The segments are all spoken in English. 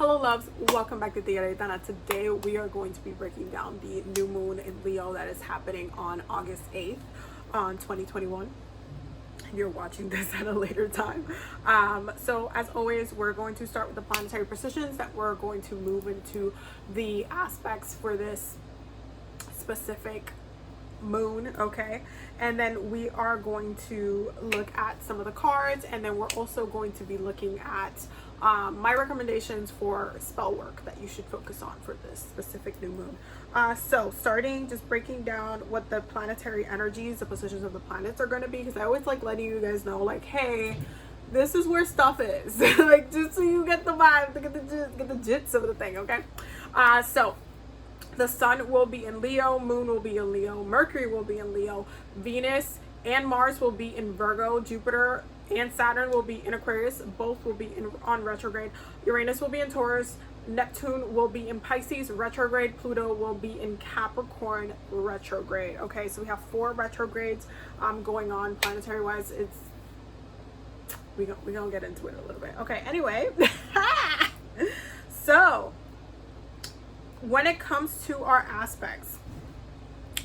Hello loves, welcome back to TigeraGitana. Today we are going to be breaking down the new moon in Leo that is happening on August 8th on 2021. You're watching this at a later time. So as always, we're going to start with the planetary positions that we're going to move into the aspects for this specific moon, okay? And then we are going to look at some of the cards, and then we're also going to be looking at my recommendations for spell work that you should focus on for this specific new moon. So starting, just breaking down what the planetary energies, the positions of the planets are going to be, because I always like letting you guys know, like, hey, this is where stuff is. Like, just so you get the vibe, get the gist of the thing, okay? So the sun will be in Leo, moon will be in Leo, Mercury will be in Leo, Venus and Mars will be in Virgo, Jupiter and Saturn will be in Aquarius, both will be on retrograde, Uranus will be in Taurus, Neptune will be in Pisces retrograde, Pluto will be in Capricorn retrograde. Okay, so we have 4 retrogrades going on planetary wise. We're gonna get into it a little bit. Okay, anyway. So when it comes to our aspects,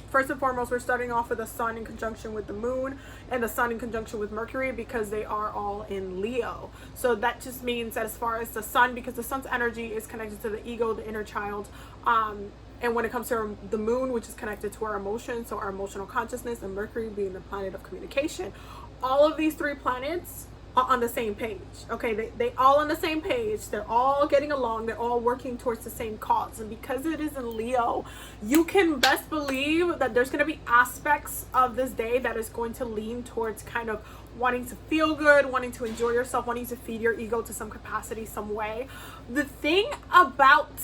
first and foremost, we're starting off with the sun in conjunction with the moon and the sun in conjunction with Mercury, because they are all in Leo. So that just means that as far as the sun, because the sun's energy is connected to the ego, the inner child, and when it comes to the moon, which is connected to our emotions, so our emotional consciousness, and Mercury being the planet of communication, all of these 3 planets are on the same page. Okay, they all on the same page, they're all getting along, they're all working towards the same cause. And because it is in Leo, you can best believe that there's going to be aspects of this day that is going to lean towards kind of wanting to feel good, wanting to enjoy yourself, wanting to feed your ego to some capacity, some way. The thing about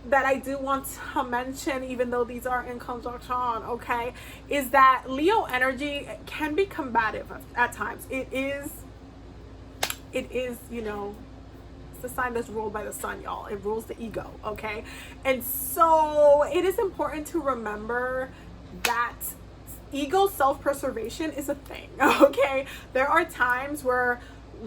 that I do want to mention, even though these are in conjunction, okay, is that Leo energy can be combative at times. It is, you know, it's the sign that's ruled by the sun, y'all. It rules the ego, okay? And so it is important to remember that ego self-preservation is a thing, okay? There are times where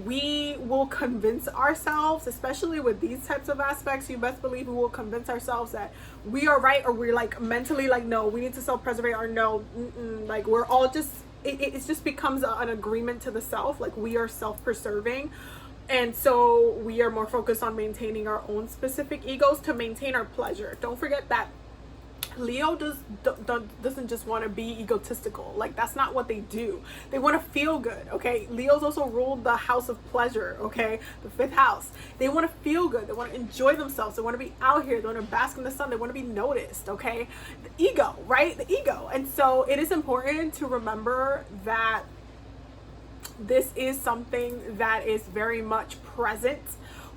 we will convince ourselves, especially with these types of aspects, you best believe we will convince ourselves that we are right, or we're like mentally like, no, we need to self-preserve, or no, like we're all just, it just becomes an agreement to the self, like we are self-preserving, and so we are more focused on maintaining our own specific egos to maintain our pleasure. Don't forget that Leo doesn't just want to be egotistical. Like, that's not what they do. They want to feel good, okay? Leos also ruled the house of pleasure, okay? The 5th house. They want to feel good. They want to enjoy themselves. They want to be out here. They want to bask in the sun. They want to be noticed, okay? The ego, right? The ego. And so it is important to remember that this is something that is very much present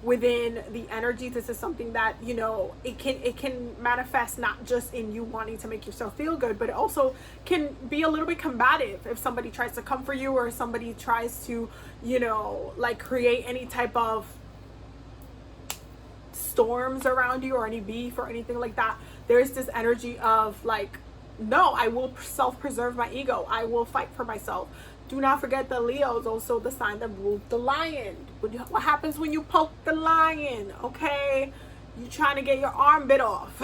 within the energy. This is something that, you know, it can manifest not just in you wanting to make yourself feel good, but it also can be a little bit combative if somebody tries to come for you, or somebody tries to, you know, like create any type of storms around you, or any beef or anything like that. There's this energy of like, no, I will self-preserve my ego. I will fight for myself. Do not forget that Leo is also the sign that ruled the lion. What happens when you poke the lion? Okay, you trying to get your arm bit off.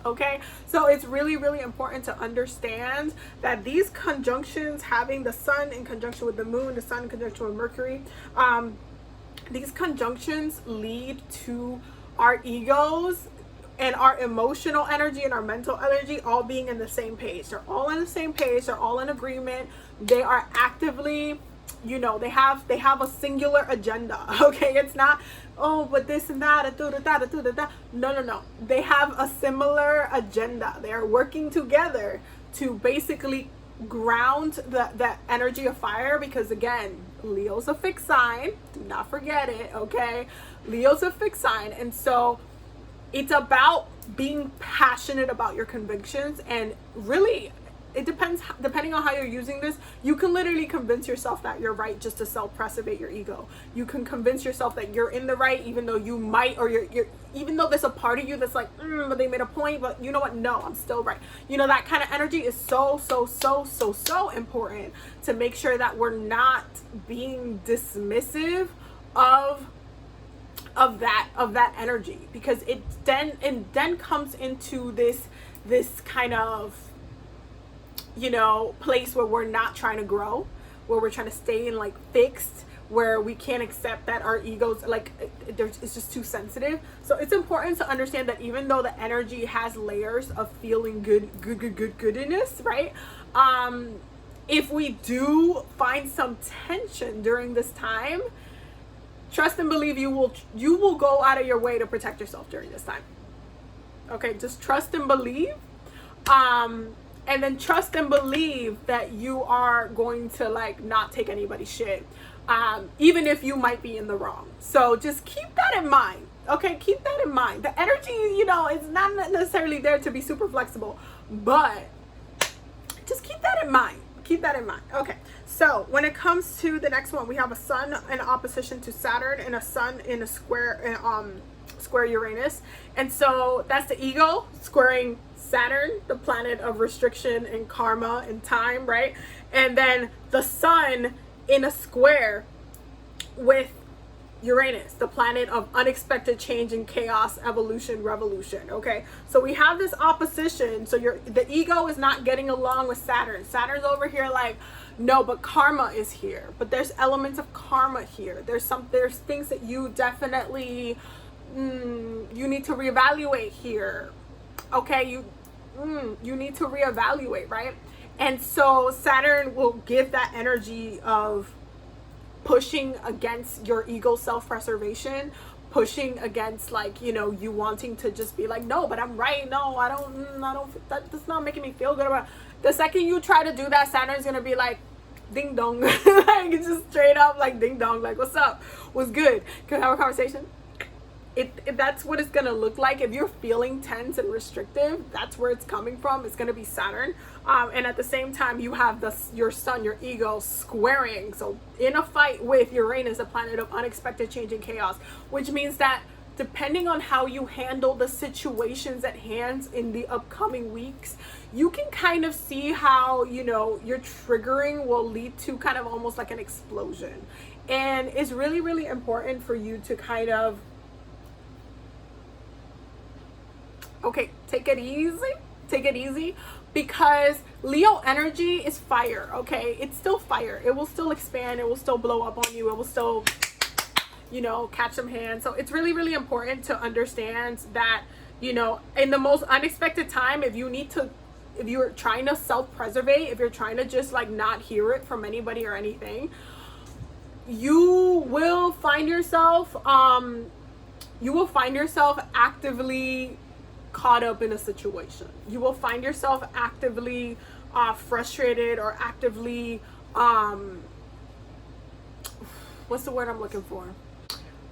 Okay, so it's really, really important to understand that these conjunctions, having the sun in conjunction with the moon, the sun in conjunction with Mercury, these conjunctions lead to our egos and our emotional energy and our mental energy all being in the same page. They're all on the same page. They're all in agreement. They are actively, you know, they have a singular agenda. Okay, it's not, oh, but this and that, no. They have a similar agenda. They are working together to basically ground the energy of fire, because again, Leo's a fixed sign. Do not forget it, okay? Leo's a fixed sign, and so it's about being passionate about your convictions. And really, it depends, depending on how you're using this, you can literally convince yourself that you're right just to self-preserve your ego. You can convince yourself that you're in the right, even though you might, or you're even though there's a part of you that's like, but they made a point, but you know what, no, I'm still right. You know, that kind of energy is so important to make sure that we're not being dismissive of of that energy, because it then comes into this kind of, you know, place where we're not trying to grow, where we're trying to stay in like fixed, where we can't accept that our egos, like, it's just too sensitive. So it's important to understand that even though the energy has layers of feeling goodness, right? If we do find some tension during this time, trust and believe you will go out of your way to protect yourself during this time. Okay, just trust and believe. And then trust and believe that you are going to like not take anybody's shit, even if you might be in the wrong. So just keep that in mind. Okay, keep that in mind. The energy, you know, it's not necessarily there to be super flexible, but just keep that in mind. Keep that in mind. Okay, so when it comes to the next one, we have a sun in opposition to Saturn and a sun in a square Uranus. And so that's the ego squaring Saturn, the planet of restriction and karma and time, right? And then the sun in a square with Uranus, the planet of unexpected change and chaos, evolution, revolution. Okay, so we have this opposition. So the ego is not getting along with Saturn. Saturn's over here like, no, but karma is here. But there's elements of karma here. There's things that you definitely you need to reevaluate here. Okay, you need to reevaluate, right? And so Saturn will give that energy of pushing against your ego self-preservation, pushing against, like, you know, you wanting to just be like, no, but I'm right. No, I don't, that's not making me feel good about it. The second you try to do that, Saturn's gonna be like, ding dong. Like, it's just straight up like ding dong, like, what's up? What's good? Can we have a conversation? If that's what it's gonna look like. If you're feeling tense and restrictive, that's where it's coming from. It's gonna be Saturn, and at the same time you have your sun, your ego, squaring, so in a fight with Uranus, a planet of unexpected change and chaos, which means that depending on how you handle the situations at hand in the upcoming weeks, you can kind of see how, you know, your triggering will lead to kind of almost like an explosion. And it's really, really important for you to kind of, okay, take it easy, because Leo energy is fire. Okay, it's still fire. It will still expand, it will still blow up on you, it will still, you know, catch some hands. So it's really, really important to understand that, you know, in the most unexpected time, if you're trying to self-preservate, if you're trying to just like not hear it from anybody or anything, you will find yourself actively caught up in a situation. You will find yourself actively frustrated, or actively what's the word I'm looking for?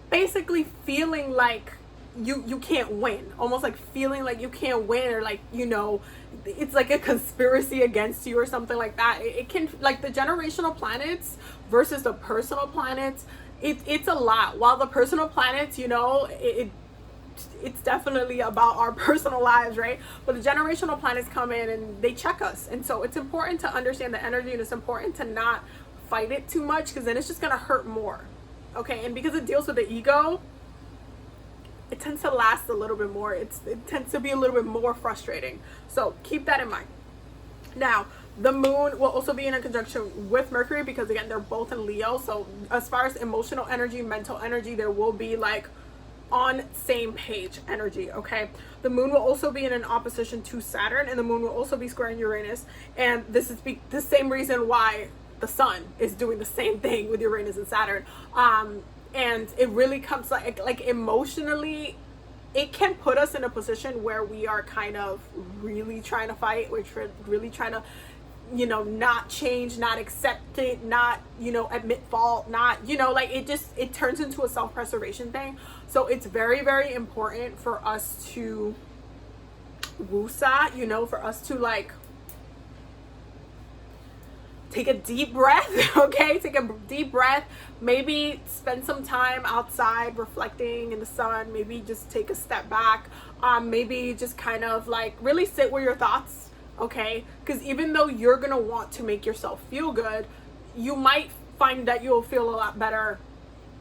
Basically feeling like you can't win, almost like feeling like you can't win, or like, you know, it's like a conspiracy against you or something like that. It can, like, the generational planets versus the personal planets, it's a lot. While the personal planets, you know, it's definitely about our personal lives, right? But the generational planets come in and they check us. And so it's important to understand the energy, and it's important to not fight it too much, because then it's just going to hurt more. Okay, and because it deals with the ego, it tends to last a little bit more. It tends to be a little bit more frustrating. So keep that in mind. Now, the moon will also be in a conjunction with Mercury, because again, they're both in Leo. So as far as emotional energy, mental energy, there will be like on same page energy. Okay, the moon will also be in an opposition to Saturn, and the moon will also be squaring Uranus. And this is the same reason why the sun is doing the same thing with Uranus and Saturn. And it really comes like emotionally, it can put us in a position where we are kind of really trying to fight. We're really trying to, you know, not change, not accept it, not, you know, admit fault, not, you know, like, it turns into a self-preservation thing. So it's very, very important for us to woosah, you know, for us to like take a deep breath. Okay, take a deep breath, maybe spend some time outside reflecting in the sun, maybe just take a step back, maybe just kind of like really sit with your thoughts. Okay, because even though you're gonna want to make yourself feel good, you might find that you'll feel a lot better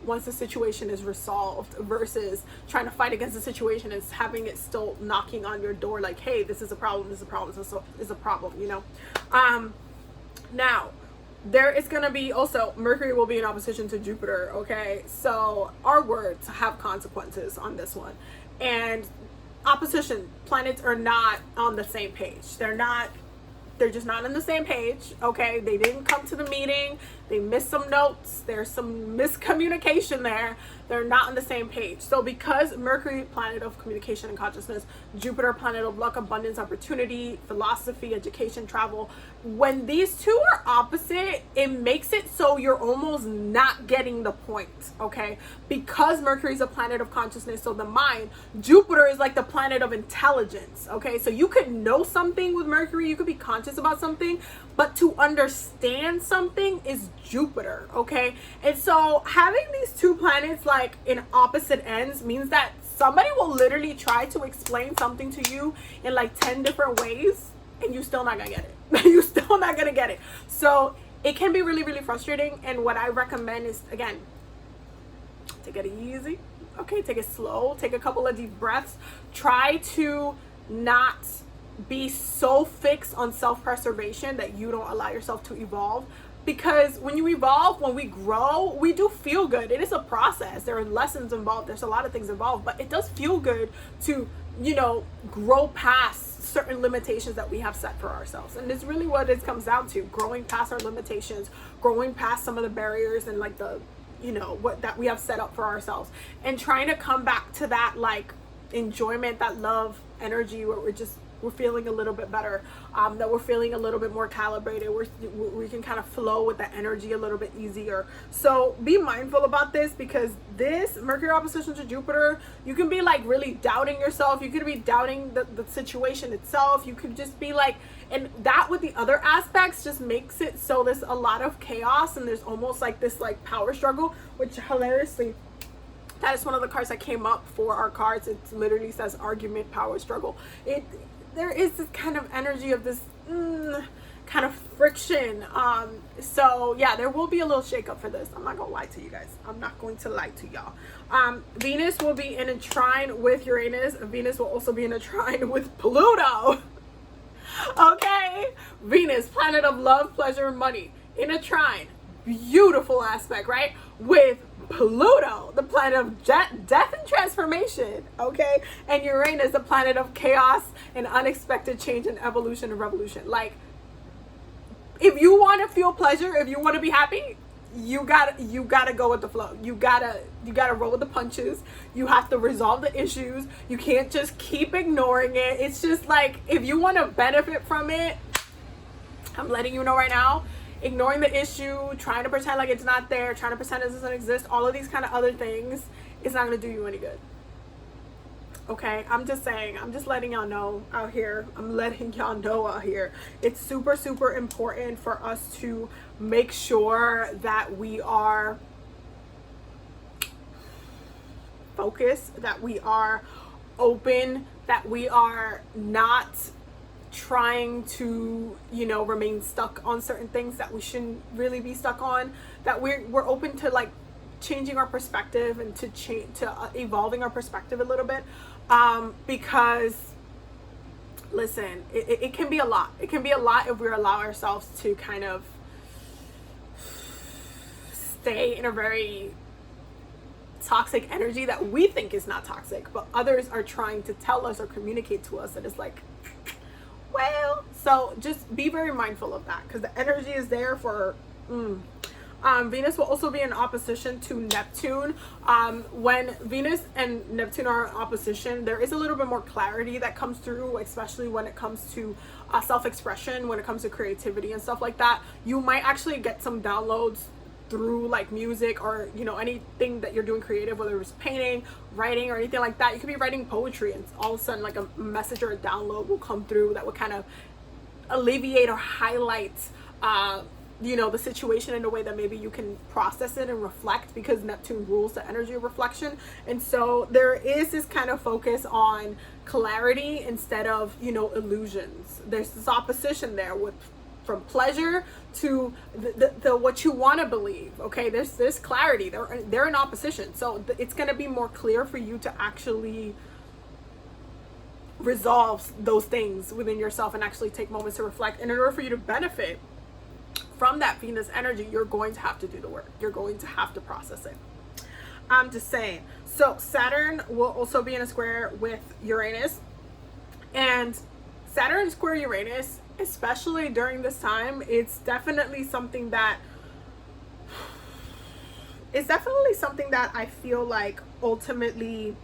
once the situation is resolved, versus trying to fight against the situation and having it still knocking on your door like, hey, this is a problem, this is a problem, this is a problem, you know. Now there is going to be also, Mercury will be in opposition to Jupiter, okay? So our words have consequences on this one. And opposition planets are not on the same page. They're just not on the same page, okay? They didn't come to the meeting. They missed some notes. There's some miscommunication there. They're not on the same page. So because Mercury, planet of communication and consciousness, Jupiter, planet of luck, abundance, opportunity, philosophy, education, travel, when these two are opposite, it makes it so you're almost not getting the point, okay? Because Mercury is a planet of consciousness, so the mind, Jupiter is like the planet of intelligence, okay? So you could know something with Mercury, you could be conscious about something, but to understand something is Jupiter, okay? And so having these two planets like in opposite ends means that somebody will literally try to explain something to you in like 10 different ways, and you're still not gonna get it. You're still not gonna get it. So it can be really, really frustrating. And what I recommend is, again, take it easy, okay? Take it slow, take a couple of deep breaths. Try to not be so fixed on self-preservation that you don't allow yourself to evolve. Because when you evolve, when we grow, we do feel good. It is a process. There are lessons involved. There's a lot of things involved, but it does feel good to, you know, grow past certain limitations that we have set for ourselves. And it's really what it comes down to, growing past our limitations, growing past some of the barriers and like the, you know, what that we have set up for ourselves, and trying to come back to that like enjoyment, that love energy where we're feeling a little bit better, that we're feeling a little bit more calibrated, we can kind of flow with the energy a little bit easier. So be mindful about this, because this Mercury opposition to Jupiter, you can be like really doubting yourself, you could be doubting the situation itself, you could just be like, and that with the other aspects just makes it so there's a lot of chaos, and there's almost like this like power struggle, which hilariously, that is one of the cards that came up for our cards. It literally says argument, power struggle. There is this kind of energy of this kind of friction. So yeah, there will be a little shakeup for this. I'm not gonna lie to you guys. I'm not going to lie to y'all. Venus will be in a trine with Uranus. Venus will also be in a trine with Pluto. Okay, Venus, planet of love, pleasure, and money, in a trine. Beautiful aspect, right? With Pluto, the planet of death and transformation, okay? And Uranus, the planet of chaos and unexpected change and evolution and revolution. Like, if you want to feel pleasure, if you want to be happy, you gotta go with the flow. You gotta roll with the punches. You have to resolve the issues. You can't just keep ignoring it. It's just like, if you want to benefit from it, I'm letting you know right now, ignoring the issue, trying to pretend like it's not there, trying to pretend it doesn't exist, all of these kind of other things, it's not going to do you any good. Okay, I'm just saying, I'm just letting y'all know out here. I'm letting y'all know out here. It's super, super important for us to make sure that we are focused, that we are open, that we are not trying to, you know, remain stuck on certain things that we shouldn't really be stuck on, that we're open to like changing our perspective and to evolving our perspective a little bit, because listen, it can be a lot. It can be a lot if we allow ourselves to kind of stay in a very toxic energy that we think is not toxic, but others are trying to tell us or communicate to us that it's like, well, so just be very mindful of that, because the energy is there for Venus will also be in opposition to Neptune. When Venus and Neptune are in opposition, there is a little bit more clarity that comes through, especially when it comes to self-expression, when it comes to creativity and stuff like that. You might actually get some downloads through like music, or you know, anything that you're doing creative, whether it's painting, writing, or anything like that. You could be writing poetry, and all of a sudden like a message or a download will come through that would kind of alleviate or highlight you know, the situation in a way that maybe you can process it and reflect, because Neptune rules the energy of reflection. And so there is this kind of focus on clarity instead of, you know, illusions. There's this opposition there with from pleasure to the what you want to believe. Okay, there's clarity. They're in opposition, so it's going to be more clear for you to actually resolve those things within yourself and actually take moments to reflect. And in order for you to benefit from that Venus energy, you're going to have to do the work. You're going to have to process it. I'm just saying. So Saturn will also be in a square with Uranus, and Saturn square Uranus, especially during this time, it's definitely something that I feel like ultimately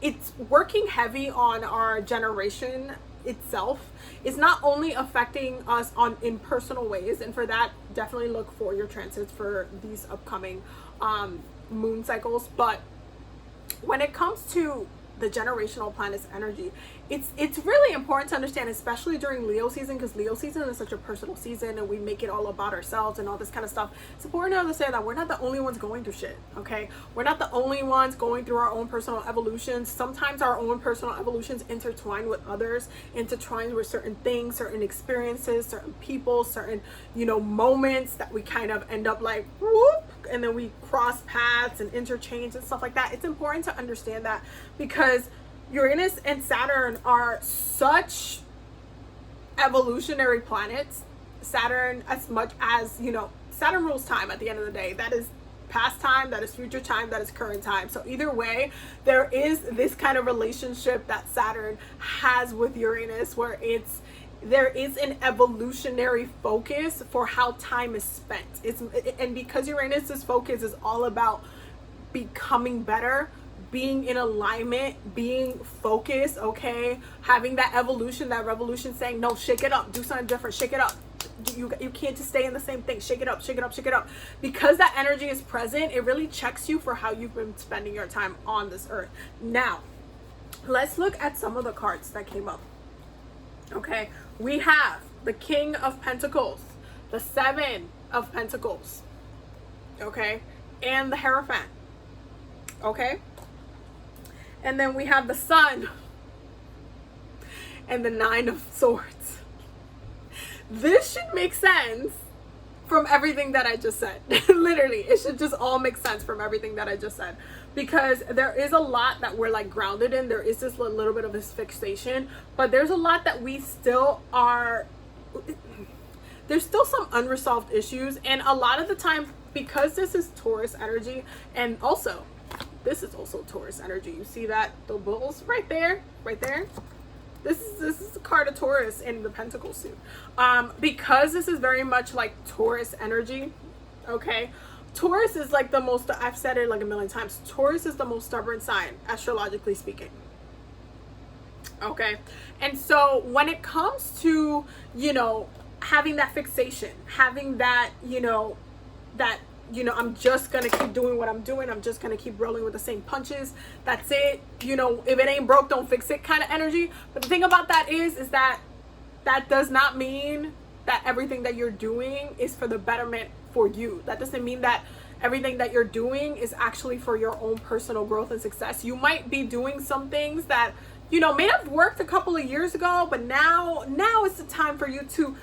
it's working heavy on our generation itself. Is not only affecting us in personal ways, and for that definitely look for your transits for these upcoming moon cycles, but when it comes to the generational planet's energy, it's really important to understand, especially during Leo season, because Leo season is such a personal season and we make it all about ourselves and all this kind of stuff. It's important to understand that we're not the only ones going through shit. Okay, we're not the only ones going through our own personal evolutions. Sometimes our own personal evolutions intertwine with others, intertwine with certain things, certain experiences, certain people, certain moments that we kind of end up like whoop, and then we cross paths and interchange and stuff like that. It's important to understand that, because Uranus and Saturn are such evolutionary planets. Saturn, as much as, Saturn rules time at the end of the day. That is past time, that is future time, that is current time. So either way, there is this kind of relationship that Saturn has with Uranus, where there is an evolutionary focus for how time is spent. And because Uranus's focus is all about becoming better, being in alignment, being focused, okay, having that evolution, that revolution, saying no, shake it up, do something different, shake it up. You can't just stay in the same thing. Shake it up, shake it up, shake it up. Because that energy is present, it really checks you for how you've been spending your time on this earth. Now, let's look at some of the cards that came up. Okay, we have the King of Pentacles, the Seven of Pentacles, okay, and the Hierophant, okay, and then we have the Sun and the Nine of Swords. This should make sense from everything that I just said. Literally, it should just all make sense from everything that I just said, because there is a lot that we're like grounded in. There is this little bit of this fixation, but there's a lot that we still are, there's still some unresolved issues. And a lot of the time, because this is Taurus energy, and also this is also Taurus energy, you see that the bulls right there, this is the card of Taurus in the Pentacle suit. Because this is very much like Taurus energy, okay, Taurus is like the most, I've said it like a million times, Taurus is the most stubborn sign, astrologically speaking. Okay, and so when it comes to, having that fixation, having that, I'm just gonna keep doing what I'm doing, I'm just gonna keep rolling with the same punches, that's it, if it ain't broke, don't fix it kind of energy. But the thing about that is that does not mean that everything that you're doing is for the betterment for you. That doesn't mean that everything that you're doing is actually for your own personal growth and success. You might be doing some things that, may not have worked a couple of years ago, but now is the time for you to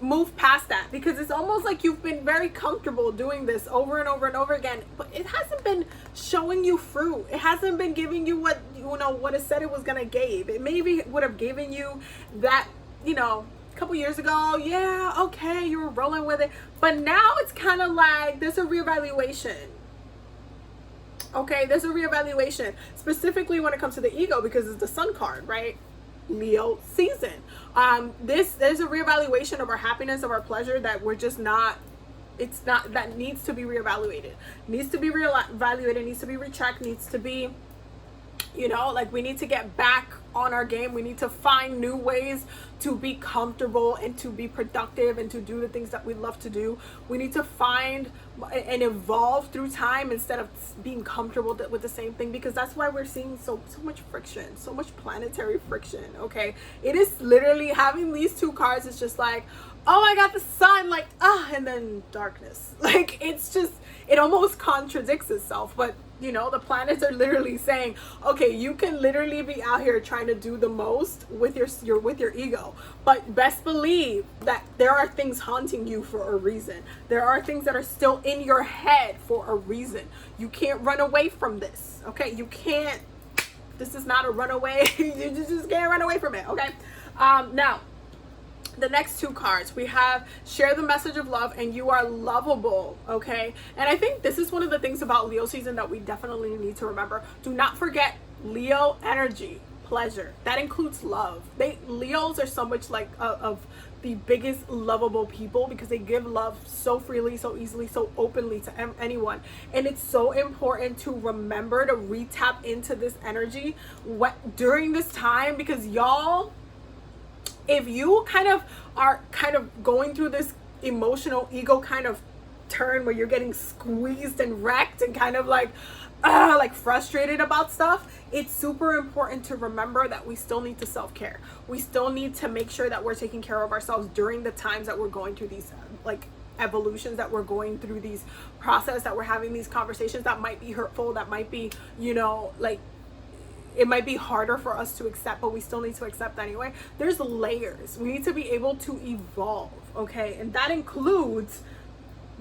move past that, because it's almost like you've been very comfortable doing this over and over and over again, but it hasn't been showing you fruit. It hasn't been giving you what it said it was gonna give. It maybe would have given you that, a couple years ago, yeah, okay, you were rolling with it, but now it's kind of like there's a reevaluation. Okay, there's a reevaluation, specifically when it comes to the ego, because it's the Sun card, right? Leo season. There's a reevaluation of our happiness, of our pleasure, that we're just not, that needs to be reevaluated, needs to be rechecked, needs to be, we need to get back on our game. We need to find new ways to be comfortable and to be productive and to do the things that we love to do. We need to find and evolve through time instead of being comfortable with the same thing, because that's why we're seeing so much friction, so much planetary friction. Okay, it is literally, having these two cards is just like, oh, I got the Sun, like, and then darkness. Like, it's just, it almost contradicts itself, but You know, the planets are literally saying, okay, you can literally be out here trying to do the most with your ego, but best believe that there are things haunting you for a reason. There are things that are still in your head for a reason. You can't run away from this, okay? You can't. This is not a runaway. You just can't run away from it, okay? Now, the next two cards, we have share the message of love and you are lovable, okay? And I think this is one of the things about Leo season that we definitely need to remember. Do not forget Leo energy, pleasure. That includes love. Leos are so much like of the biggest lovable people because they give love so freely, so easily, so openly to anyone. And it's so important to remember to re-tap into this energy during this time, because y'all, if you are going through this emotional ego kind of turn where you're getting squeezed and wrecked and kind of like frustrated about stuff, it's super important to remember that we still need to self-care. We still need to make sure that we're taking care of ourselves during the times that we're going through these evolutions, that we're going through these process, that we're having these conversations that might be hurtful, that might be, it might be harder for us to accept, but we still need to accept anyway. There's layers. We need to be able to evolve, okay? And that includes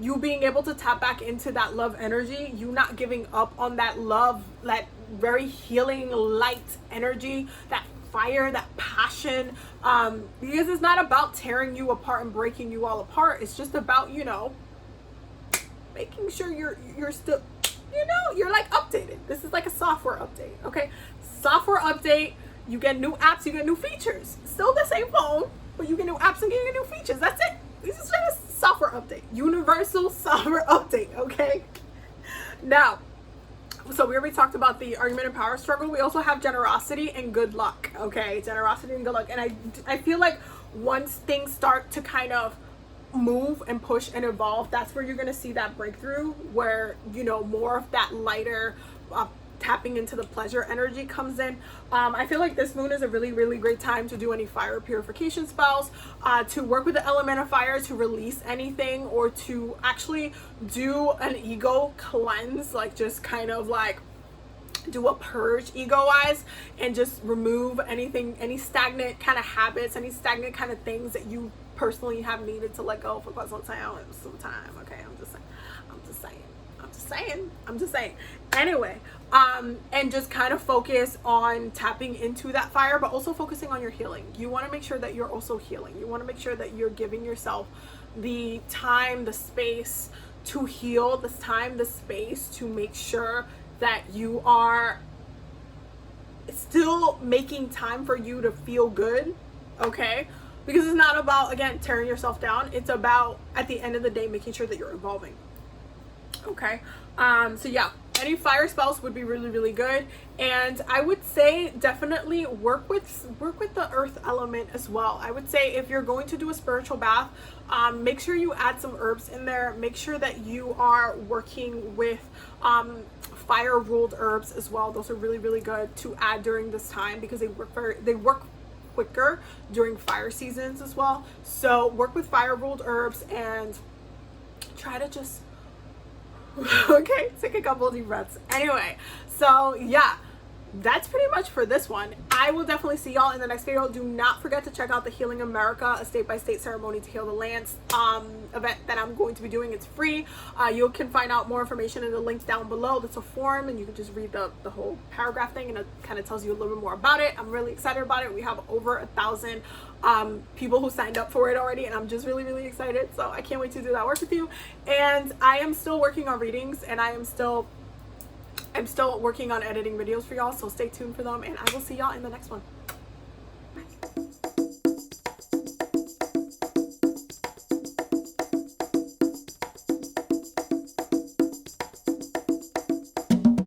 you being able to tap back into that love energy, you not giving up on that love, that very healing light energy, that fire, that passion, because it's not about tearing you apart and breaking you all apart. It's just about, making sure you're still, you're like updated. This is like a software update, okay? Software update, you get new apps, you get new features. Still the same phone, but you get new apps and you get new features. That's it. This is like a software update. Universal software update, okay? Now, so we already talked about the argument and power struggle. We also have generosity and good luck, okay? Generosity and good luck. And I feel like once things start to kind of move and push and evolve, that's where you're going to see that breakthrough where, more of that lighter tapping into the pleasure energy comes in. I feel like this moon is a really, really great time to do any fire purification spells, to work with the element of fire to release anything, or to actually do an ego cleanse, like just kind of like do a purge ego-wise and just remove anything, any stagnant kind of habits, any stagnant kind of things that you personally have needed to let go for quite some time. Okay, I'm just saying. Anyway, and just kind of focus on tapping into that fire, but also focusing on your healing. You want to make sure that you're also healing. You want to make sure that you're giving yourself the time, the space to heal, the time, the space to make sure that you are still making time for you to feel good, okay? Because it's not about, again, tearing yourself down. It's about, at the end of the day, making sure that you're evolving, okay? So yeah, any fire spells would be really, really good. And I would say definitely work with the earth element as well. I would say if you're going to do a spiritual bath, make sure you add some herbs in there. Make sure that you are working with fire ruled herbs as well. Those are really, really good to add during this time because they work quicker during fire seasons as well. So work with fire ruled herbs and try to just okay, take a couple of deep breaths. Anyway, so yeah, that's pretty much for this one. I will definitely see y'all in the next video. Do not forget to check out the Healing America, a state-by-state ceremony to heal the lands event that I'm going to be doing. It's free. You can find out more information in the link down below. That's a form, and you can just read the whole paragraph thing, and it kind of tells you a little bit more about it. I'm really excited about it. We have over 1,000 people who signed up for it already, and I'm just really, really excited. So I can't wait to do that work with you. And I am still working on readings, and I'm still working on editing videos for y'all, so stay tuned for them, and I will see y'all in the next one.